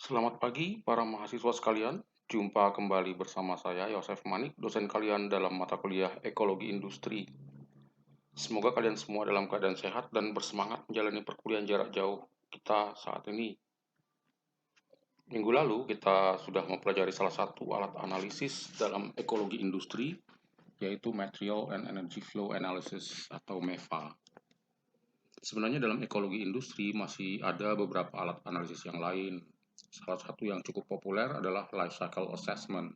Selamat pagi para mahasiswa sekalian. Jumpa kembali bersama saya Yosef Manik, dosen kalian dalam mata kuliah Ekologi Industri. Semoga kalian semua dalam keadaan sehat dan bersemangat menjalani perkuliahan jarak jauh kita saat ini. Minggu lalu kita sudah mempelajari salah satu alat analisis dalam ekologi industri, yaitu Material and Energy Flow Analysis atau MEFA. Sebenarnya dalam ekologi industri masih ada beberapa alat analisis yang lain. Salah satu yang cukup populer adalah Life Cycle Assessment.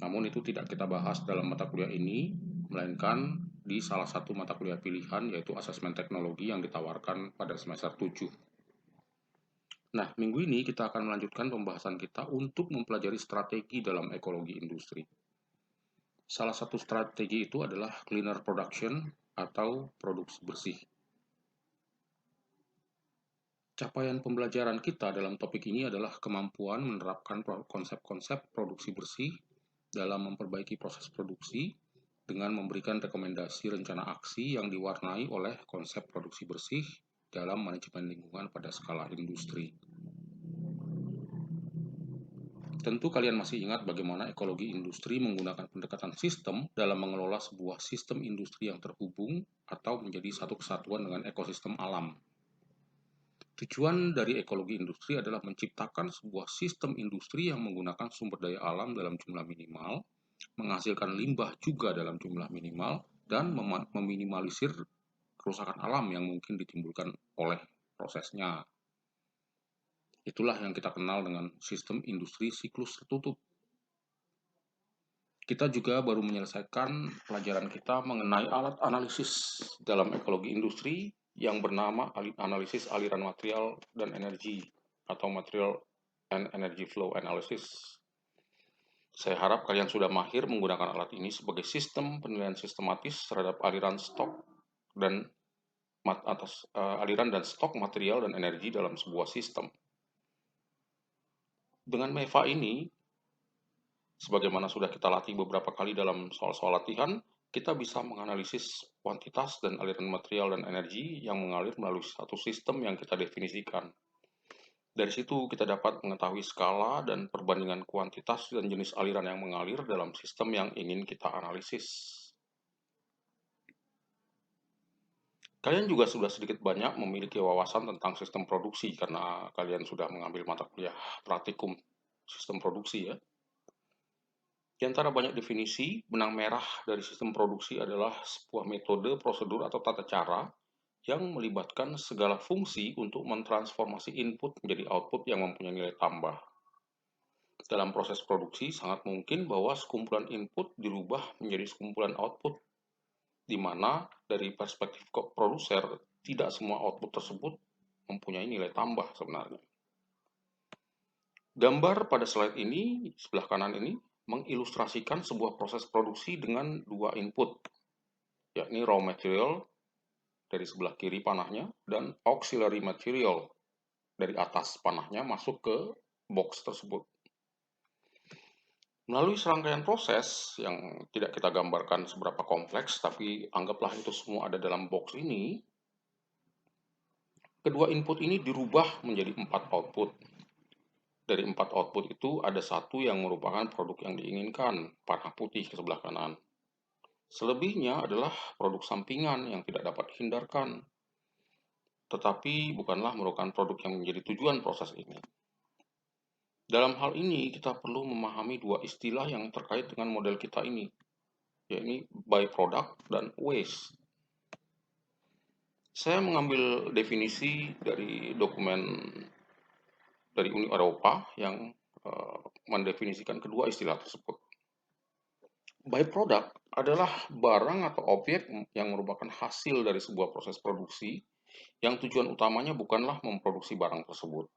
Namun itu tidak kita bahas dalam mata kuliah ini, melainkan di salah satu mata kuliah pilihan, yaitu Asesmen Teknologi yang ditawarkan pada semester 7. Nah, minggu ini kita akan melanjutkan pembahasan kita untuk mempelajari strategi dalam ekologi industri. Salah satu strategi itu adalah cleaner production atau produksi bersih. Capaian pembelajaran kita dalam topik ini adalah kemampuan menerapkan konsep-konsep produksi bersih dalam memperbaiki proses produksi dengan memberikan rekomendasi rencana aksi yang diwarnai oleh konsep produksi bersih dalam manajemen lingkungan pada skala industri. Tentu kalian masih ingat bagaimana ekologi industri menggunakan pendekatan sistem dalam mengelola sebuah sistem industri yang terhubung atau menjadi satu kesatuan dengan ekosistem alam. Tujuan dari ekologi industri adalah menciptakan sebuah sistem industri yang menggunakan sumber daya alam dalam jumlah minimal, menghasilkan limbah juga dalam jumlah minimal, dan meminimalisir kerusakan alam yang mungkin ditimbulkan oleh prosesnya. Itulah yang kita kenal dengan sistem industri siklus tertutup. Kita juga baru menyelesaikan pelajaran kita mengenai alat analisis dalam ekologi industri yang bernama analisis aliran material dan energi atau Material and Energy Flow Analysis. Saya harap kalian sudah mahir menggunakan alat ini sebagai sistem penilaian sistematis terhadap aliran stok dan aliran dan stok material dan energi dalam sebuah sistem. Dengan MEFA ini, sebagaimana sudah kita latih beberapa kali dalam soal-soal latihan, kita bisa menganalisis kuantitas dan aliran material dan energi yang mengalir melalui satu sistem yang kita definisikan. Dari situ kita dapat mengetahui skala dan perbandingan kuantitas dan jenis aliran yang mengalir dalam sistem yang ingin kita analisis. Kalian juga sudah sedikit banyak memiliki wawasan tentang sistem produksi karena kalian sudah mengambil mata kuliah praktikum sistem produksi ya. Di antara banyak definisi, benang merah dari sistem produksi adalah sebuah metode, prosedur, atau tata cara yang melibatkan segala fungsi untuk mentransformasi input menjadi output yang mempunyai nilai tambah. Dalam proses produksi, sangat mungkin bahwa sekumpulan input dirubah menjadi sekumpulan output, di mana dari perspektif produser, tidak semua output tersebut mempunyai nilai tambah sebenarnya. Gambar pada slide ini, sebelah kanan ini, mengilustrasikan sebuah proses produksi dengan dua input, yakni raw material dari sebelah kiri panahnya dan auxiliary material dari atas panahnya masuk ke box tersebut. Melalui serangkaian proses yang tidak kita gambarkan seberapa kompleks, tapi anggaplah itu semua ada dalam box ini, kedua input ini dirubah menjadi 4 output. Dari 4 output itu ada satu yang merupakan produk yang diinginkan, panah putih ke sebelah kanan. Selebihnya adalah produk sampingan yang tidak dapat dihindarkan, tetapi bukanlah merupakan produk yang menjadi tujuan proses ini. Dalam hal ini, kita perlu memahami dua istilah yang terkait dengan model kita ini, yaitu byproduct dan waste. Saya mengambil definisi dari dokumen dari Uni Eropa yang mendefinisikan kedua istilah tersebut. Byproduct adalah barang atau objek yang merupakan hasil dari sebuah proses produksi yang tujuan utamanya bukanlah memproduksi barang tersebut.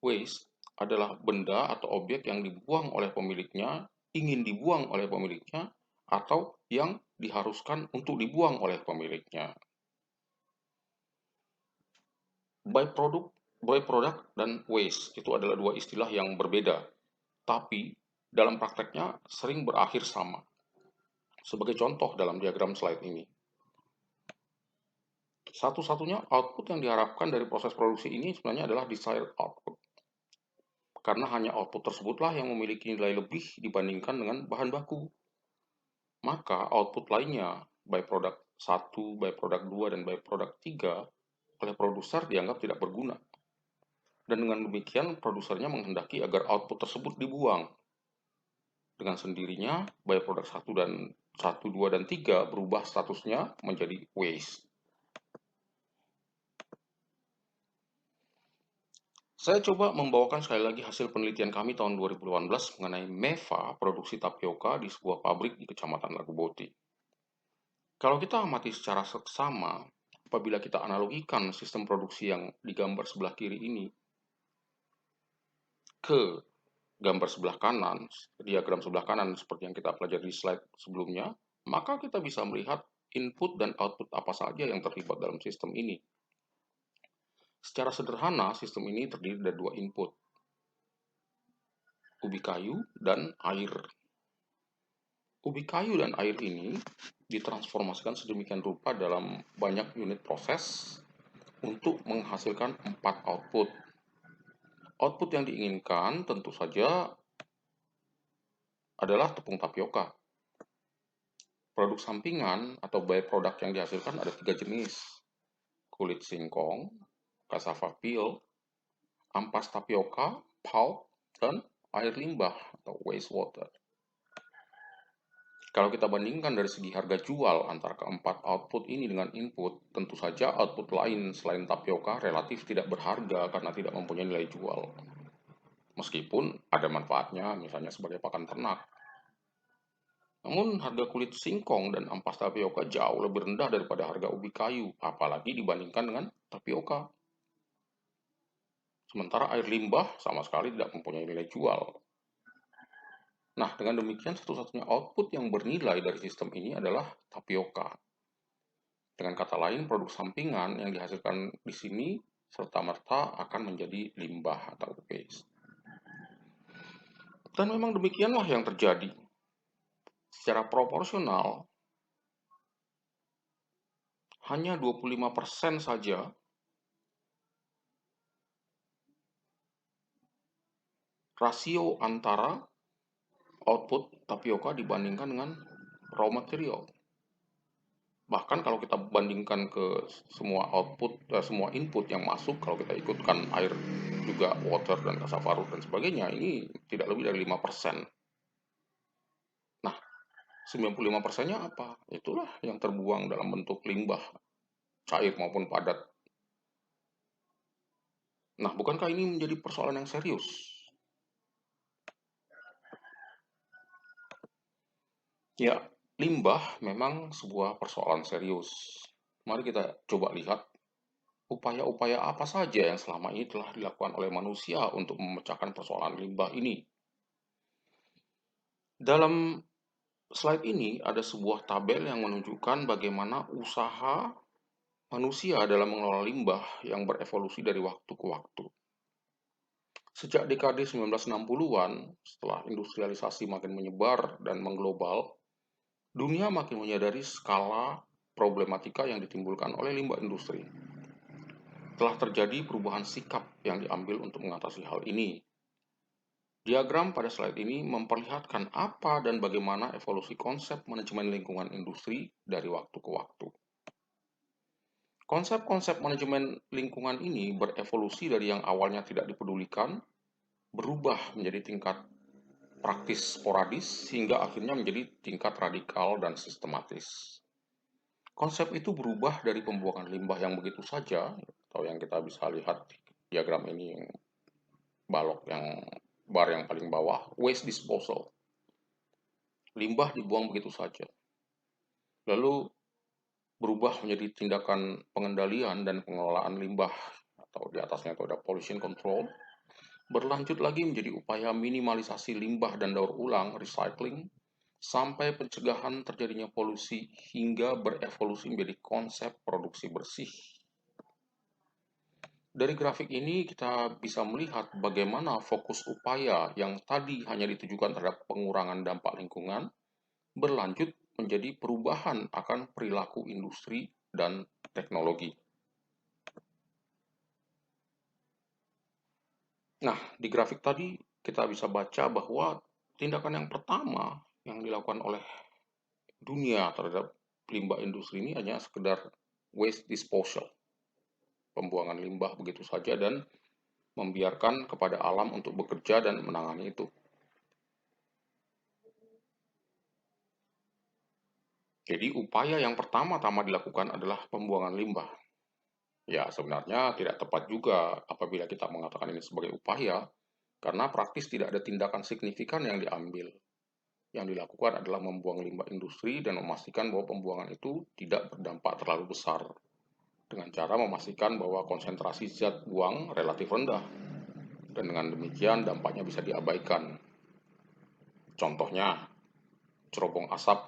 Waste adalah benda atau objek yang dibuang oleh pemiliknya, ingin dibuang oleh pemiliknya, atau yang diharuskan untuk dibuang oleh pemiliknya. Byproduct dan waste itu adalah dua istilah yang berbeda, tapi dalam prakteknya sering berakhir sama. Sebagai contoh dalam diagram slide ini, satu-satunya output yang diharapkan dari proses produksi ini sebenarnya adalah desired output. karena hanya output tersebutlah yang memiliki nilai lebih dibandingkan dengan bahan baku. Maka output lainnya, byproduct 1, byproduct 2, dan byproduct 3, oleh produser dianggap tidak berguna. Dan dengan demikian, produsernya menghendaki agar output tersebut dibuang. Dengan sendirinya, byproduct 1 dan 1, 2, dan 3 berubah statusnya menjadi waste. Saya coba membawakan sekali lagi hasil penelitian kami tahun 2018 mengenai MEVA produksi tapioka di sebuah pabrik di Kecamatan Laguboti. Kalau kita amati secara seksama, apabila kita analogikan sistem produksi yang digambar sebelah kiri ini ke gambar sebelah kanan, diagram sebelah kanan seperti yang kita pelajari di slide sebelumnya, maka kita bisa melihat input dan output apa saja yang terlibat dalam sistem ini. Secara sederhana, sistem ini terdiri dari dua input, ubi kayu dan air. Ubi kayu dan air ini ditransformasikan sedemikian rupa dalam banyak unit proses untuk menghasilkan 4 output. Output yang diinginkan tentu saja adalah tepung tapioka. Produk sampingan atau byproduct yang dihasilkan ada 3 jenis. Kulit singkong, cassava peel, ampas tapioka, pulp, dan air limbah atau wastewater. Kalau kita bandingkan dari segi harga jual antara keempat output ini dengan input, tentu saja output lain selain tapioka relatif tidak berharga karena tidak mempunyai nilai jual. Meskipun ada manfaatnya, misalnya sebagai pakan ternak. Namun harga kulit singkong dan ampas tapioka jauh lebih rendah daripada harga ubi kayu, apalagi dibandingkan dengan tapioka. Sementara air limbah sama sekali tidak mempunyai nilai jual. Nah, dengan demikian satu-satunya output yang bernilai dari sistem ini adalah tapioka. Dengan kata lain, produk sampingan yang dihasilkan di sini serta-merta akan menjadi limbah atau waste. Dan memang demikianlah yang terjadi. Secara proporsional, hanya 25% saja rasio antara output tapioka dibandingkan dengan raw material. Bahkan kalau kita bandingkan ke semua output, semua input yang masuk, kalau kita ikutkan air juga, water dan cassava root dan sebagainya, ini tidak lebih dari 5%. Nah, 95%-nya apa? Itulah yang terbuang dalam bentuk limbah, cair maupun padat. Nah, bukankah ini menjadi persoalan yang serius? Ya, limbah memang sebuah persoalan serius. Mari kita coba lihat upaya-upaya apa saja yang selama ini telah dilakukan oleh manusia untuk memecahkan persoalan limbah ini. Dalam slide ini ada sebuah tabel yang menunjukkan bagaimana usaha manusia dalam mengelola limbah yang berevolusi dari waktu ke waktu. Sejak dekade 1960-an, setelah industrialisasi makin menyebar dan mengglobal, dunia makin menyadari skala problematika yang ditimbulkan oleh limbah industri. Telah terjadi perubahan sikap yang diambil untuk mengatasi hal ini. Diagram pada slide ini memperlihatkan apa dan bagaimana evolusi konsep manajemen lingkungan industri dari waktu ke waktu. Konsep-konsep manajemen lingkungan ini berevolusi dari yang awalnya tidak dipedulikan, berubah menjadi tingkat praktis sporadis, hingga akhirnya menjadi tingkat radikal dan sistematis. Konsep itu berubah dari pembuangan limbah yang begitu saja, atau yang kita bisa lihat di diagram ini, yang balok yang bar yang paling bawah, waste disposal. Limbah dibuang begitu saja. Lalu berubah menjadi tindakan pengendalian dan pengelolaan limbah, atau di atasnya itu ada pollution control. Berlanjut lagi menjadi upaya minimalisasi limbah dan daur ulang, recycling, sampai pencegahan terjadinya polusi hingga berevolusi menjadi konsep produksi bersih. Dari grafik ini kita bisa melihat bagaimana fokus upaya yang tadi hanya ditujukan terhadap pengurangan dampak lingkungan berlanjut menjadi perubahan akan perilaku industri dan teknologi. Nah, di grafik tadi kita bisa baca bahwa tindakan yang pertama yang dilakukan oleh dunia terhadap limbah industri ini hanya sekedar waste disposal, pembuangan limbah begitu saja dan membiarkan kepada alam untuk bekerja dan menangani itu. Jadi upaya yang pertama-tama dilakukan adalah pembuangan limbah. Ya, sebenarnya tidak tepat juga apabila kita mengatakan ini sebagai upaya, karena praktis tidak ada tindakan signifikan yang diambil. Yang dilakukan adalah membuang limbah industri dan memastikan bahwa pembuangan itu tidak berdampak terlalu besar. Dengan cara memastikan bahwa konsentrasi zat buang relatif rendah. Dan dengan demikian dampaknya bisa diabaikan. Contohnya, cerobong asap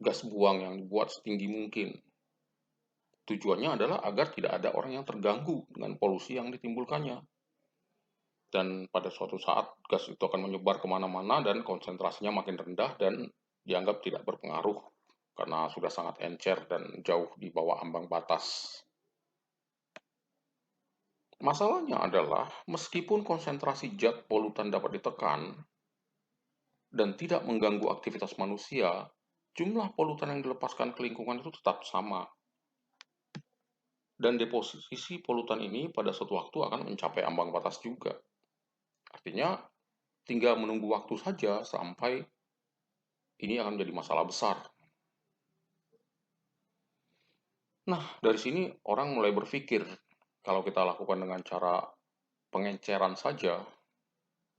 gas buang yang dibuat setinggi mungkin. Tujuannya adalah agar tidak ada orang yang terganggu dengan polusi yang ditimbulkannya. Dan pada suatu saat gas itu akan menyebar kemana-mana dan konsentrasinya makin rendah dan dianggap tidak berpengaruh karena sudah sangat encer dan jauh di bawah ambang batas. Masalahnya adalah meskipun konsentrasi zat polutan dapat ditekan dan tidak mengganggu aktivitas manusia, jumlah polutan yang dilepaskan ke lingkungan itu tetap sama. Dan deposisi polutan ini pada suatu waktu akan mencapai ambang batas juga. Artinya tinggal menunggu waktu saja sampai ini akan menjadi masalah besar. Nah, dari sini orang mulai berpikir, kalau kita lakukan dengan cara pengenceran saja,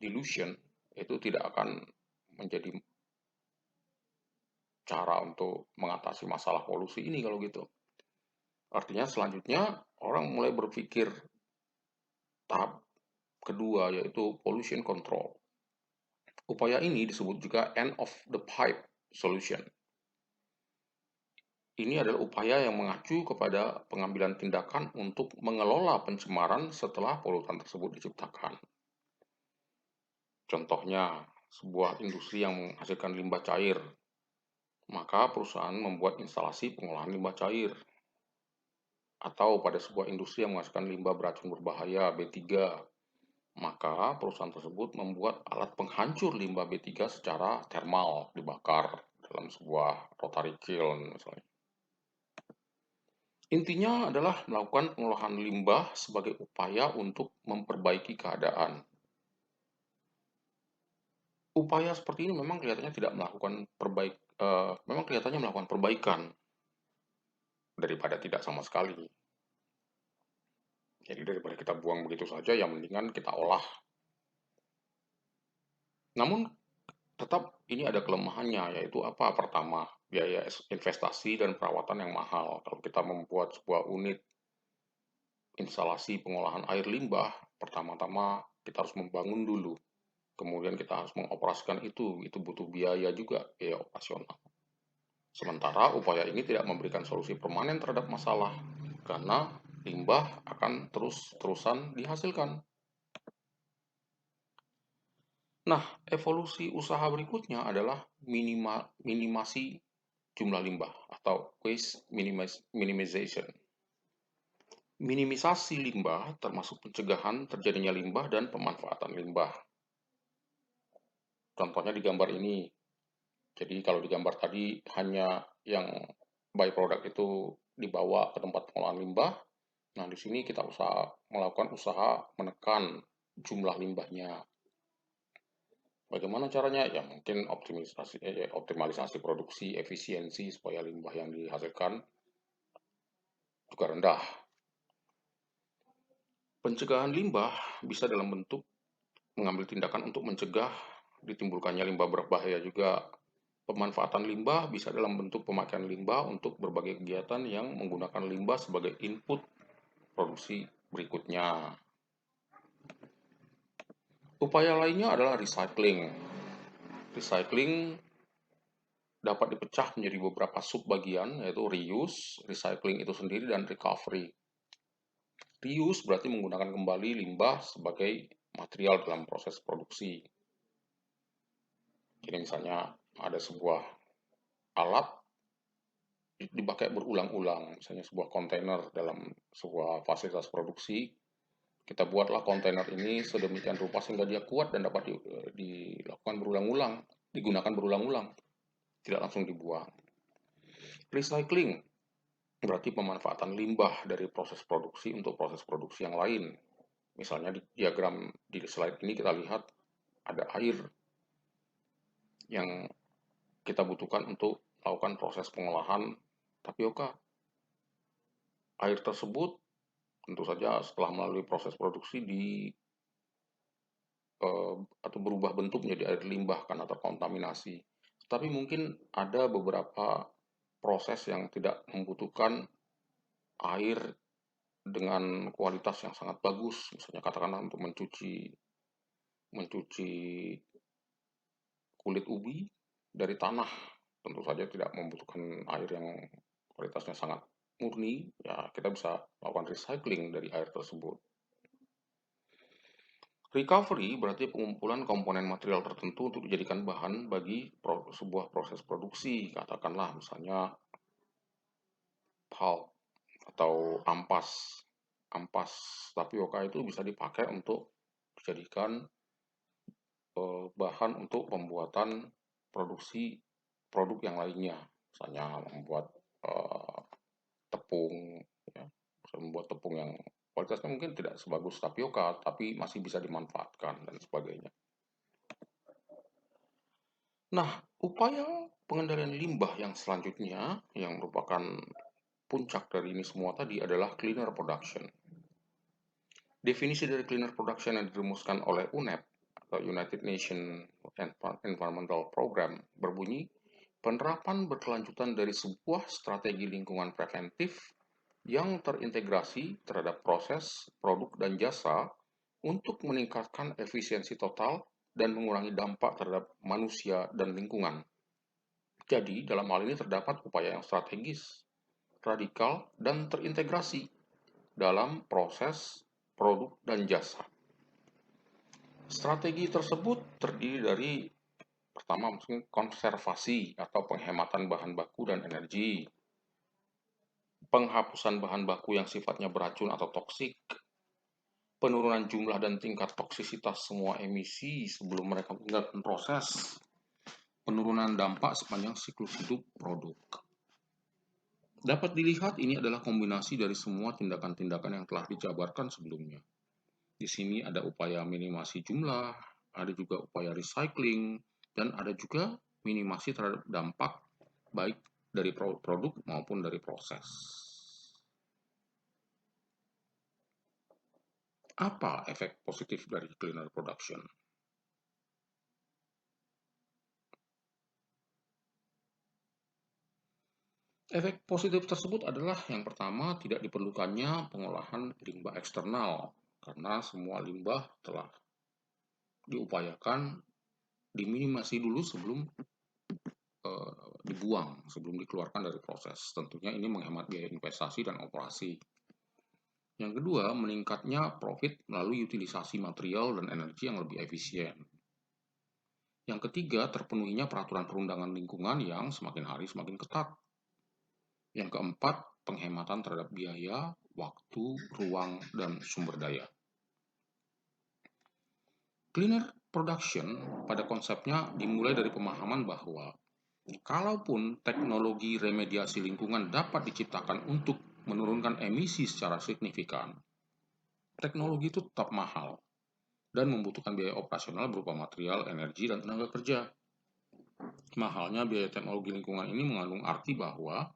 dilution, itu tidak akan menjadi cara untuk mengatasi masalah polusi ini kalau gitu. Artinya selanjutnya orang mulai berpikir tahap kedua yaitu pollution control. Upaya ini disebut juga end of the pipe solution. Ini adalah upaya yang mengacu kepada pengambilan tindakan untuk mengelola pencemaran setelah polutan tersebut diciptakan. Contohnya, sebuah industri yang menghasilkan limbah cair, maka perusahaan membuat instalasi pengolahan limbah cair. Atau pada sebuah industri yang menghasilkan limbah beracun berbahaya B3, maka perusahaan tersebut membuat alat penghancur limbah B3 secara termal, dibakar dalam sebuah rotary kiln misalnya. Intinya adalah melakukan pengolahan limbah sebagai upaya untuk memperbaiki keadaan. Upaya seperti ini memang kelihatannya tidak melakukan memang kelihatannya melakukan perbaikan daripada tidak sama sekali. Jadi daripada kita buang begitu saja, yang mendingan kita olah. Namun tetap ini ada kelemahannya, yaitu apa? Pertama, biaya investasi dan perawatan yang mahal. Kalau kita membuat sebuah unit instalasi pengolahan air limbah, pertama-tama kita harus membangun dulu. Kemudian kita harus mengoperasikan itu butuh biaya juga, biaya operasional. Sementara upaya ini tidak memberikan solusi permanen terhadap masalah, karena limbah akan terus-terusan dihasilkan. Nah, evolusi usaha berikutnya adalah minimasi jumlah limbah atau waste minimization. Minimisasi limbah termasuk pencegahan terjadinya limbah dan pemanfaatan limbah. Contohnya di gambar ini. Jadi kalau di gambar tadi hanya yang byproduct itu dibawa ke tempat pengolahan limbah. Nah, di sini kita melakukan usaha menekan jumlah limbahnya. Bagaimana caranya? Ya mungkin optimalisasi produksi, efisiensi supaya limbah yang dihasilkan juga rendah. Pencegahan limbah bisa dalam bentuk mengambil tindakan untuk mencegah ditimbulkannya limbah berbahaya juga. Pemanfaatan limbah bisa dalam bentuk pemakaian limbah untuk berbagai kegiatan yang menggunakan limbah sebagai input produksi berikutnya. Upaya lainnya adalah recycling. Recycling dapat dipecah menjadi beberapa subbagian, yaitu reuse, recycling itu sendiri, dan recovery. Reuse berarti menggunakan kembali limbah sebagai material dalam proses produksi. Jadi misalnya ada sebuah alat dipakai berulang-ulang, misalnya sebuah kontainer dalam sebuah fasilitas produksi, Kita buatlah kontainer ini sedemikian rupa sehingga dia kuat dan dapat dilakukan berulang-ulang, digunakan berulang-ulang, tidak langsung dibuang. Recycling berarti pemanfaatan limbah dari proses produksi untuk proses produksi yang lain. Misalnya di diagram di slide ini kita lihat ada air yang kita butuhkan untuk melakukan proses pengolahan tapioka. Air tersebut tentu saja setelah melalui proses produksi atau berubah bentuk menjadi air limbah karena terkontaminasi. Tapi mungkin ada beberapa proses yang tidak membutuhkan air dengan kualitas yang sangat bagus, misalnya katakanlah untuk mencuci mencuci kulit ubi dari tanah, tentu saja tidak membutuhkan air yang kualitasnya sangat murni, ya kita bisa melakukan recycling dari air tersebut. Recovery berarti pengumpulan komponen material tertentu untuk dijadikan bahan bagi sebuah proses produksi, katakanlah misalnya pulp atau ampas. Ampas tapioka itu bisa dipakai untuk dijadikan bahan untuk pembuatan produksi produk yang lainnya, misalnya membuat eh, tepung, ya, membuat tepung yang kualitasnya mungkin tidak sebagus tapioka, tapi masih bisa dimanfaatkan dan sebagainya. Nah, upaya pengendalian limbah yang selanjutnya, yang merupakan puncak dari ini semua tadi adalah cleaner production. Definisi dari cleaner production yang dirumuskan oleh UNEP atau United Nations Environmental Program berbunyi, penerapan berkelanjutan dari sebuah strategi lingkungan preventif yang terintegrasi terhadap proses, produk, dan jasa untuk meningkatkan efisiensi total dan mengurangi dampak terhadap manusia dan lingkungan. Jadi, dalam hal ini terdapat upaya yang strategis, radikal, dan terintegrasi dalam proses, produk, dan jasa. Strategi tersebut terdiri dari pertama mungkin konservasi atau penghematan bahan baku dan energi, penghapusan bahan baku yang sifatnya beracun atau toksik, penurunan jumlah dan tingkat toksisitas semua emisi sebelum mereka meninggalkan proses, penurunan dampak sepanjang siklus hidup produk. Dapat dilihat ini adalah kombinasi dari semua tindakan-tindakan yang telah dijabarkan sebelumnya. Di sini ada upaya minimasi jumlah, ada juga upaya recycling, dan ada juga minimasi terhadap dampak baik dari produk maupun dari proses. Apa efek positif dari cleaner production? Efek positif tersebut adalah yang pertama tidak diperlukannya pengolahan limbah eksternal karena semua limbah telah diupayakan diminimasi dulu sebelum dibuang, sebelum dikeluarkan dari proses. Tentunya ini menghemat biaya investasi dan operasi. Yang kedua, meningkatnya profit melalui utilisasi material dan energi yang lebih efisien. Yang ketiga, terpenuhinya peraturan perundangan lingkungan yang semakin hari semakin ketat. Yang keempat, penghematan terhadap biaya, waktu, ruang, dan sumber daya. Cleaner production pada konsepnya dimulai dari pemahaman bahwa kalaupun teknologi remediasi lingkungan dapat diciptakan untuk menurunkan emisi secara signifikan, teknologi itu tetap mahal dan membutuhkan biaya operasional berupa material, energi, dan tenaga kerja. Mahalnya biaya teknologi lingkungan ini mengandung arti bahwa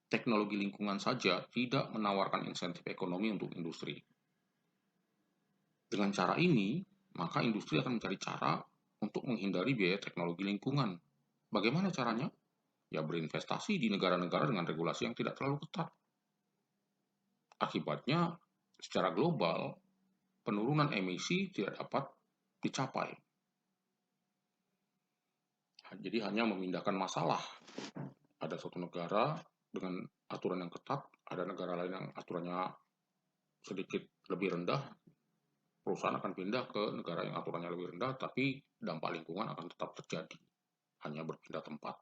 teknologi lingkungan saja tidak menawarkan insentif ekonomi untuk industri. Dengan cara ini, maka industri akan mencari cara untuk menghindari biaya teknologi lingkungan. Bagaimana caranya? Ya berinvestasi di negara-negara dengan regulasi yang tidak terlalu ketat. Akibatnya, secara global, penurunan emisi tidak dapat dicapai. Jadi hanya memindahkan masalah. Ada suatu negara dengan aturan yang ketat, ada negara lain yang aturannya sedikit lebih rendah, perusahaan akan pindah ke negara yang aturannya lebih rendah, tapi dampak lingkungan akan tetap terjadi, hanya berpindah tempat.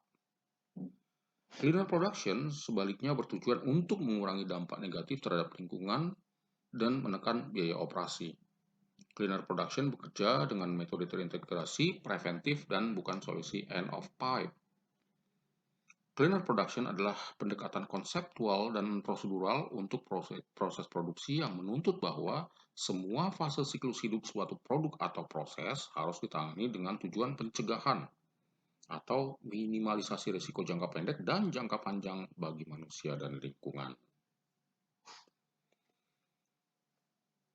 Cleaner production sebaliknya bertujuan untuk mengurangi dampak negatif terhadap lingkungan dan menekan biaya operasi. Cleaner production bekerja dengan metode terintegrasi, preventif, dan bukan solusi end of pipe. Cleaner production adalah pendekatan konseptual dan prosedural untuk proses produksi yang menuntut bahwa semua fase siklus hidup suatu produk atau proses harus ditangani dengan tujuan pencegahan atau minimalisasi risiko jangka pendek dan jangka panjang bagi manusia dan lingkungan.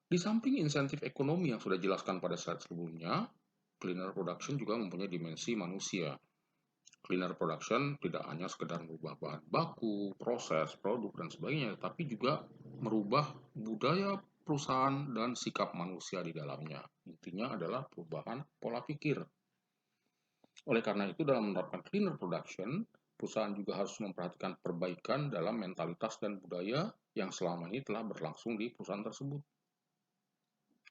Di samping insentif ekonomi yang sudah dijelaskan pada slide sebelumnya, cleaner production juga mempunyai dimensi manusia. Cleaner production tidak hanya sekedar merubah bahan baku, proses, produk, dan sebagainya, tapi juga merubah budaya perusahaan dan sikap manusia di dalamnya. Intinya adalah perubahan pola pikir. Oleh karena itu, dalam menerapkan cleaner production, perusahaan juga harus memperhatikan perbaikan dalam mentalitas dan budaya yang selama ini telah berlangsung di perusahaan tersebut.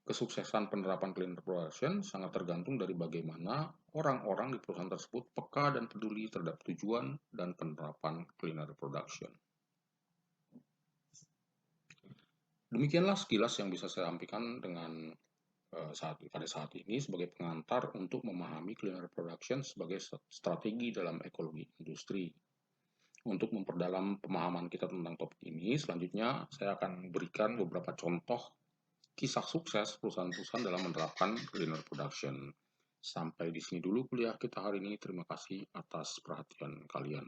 Kesuksesan penerapan cleaner production sangat tergantung dari bagaimana orang-orang di perusahaan tersebut peka dan peduli terhadap tujuan dan penerapan cleaner production. Demikianlah sekilas yang bisa saya sampaikan pada saat ini sebagai pengantar untuk memahami cleaner production sebagai strategi dalam ekologi industri. Untuk memperdalam pemahaman kita tentang topik ini, selanjutnya saya akan berikan beberapa contoh kisah sukses perusahaan-perusahaan dalam menerapkan cleaner production. Sampai di sini dulu kuliah kita hari ini. Terima kasih atas perhatian kalian.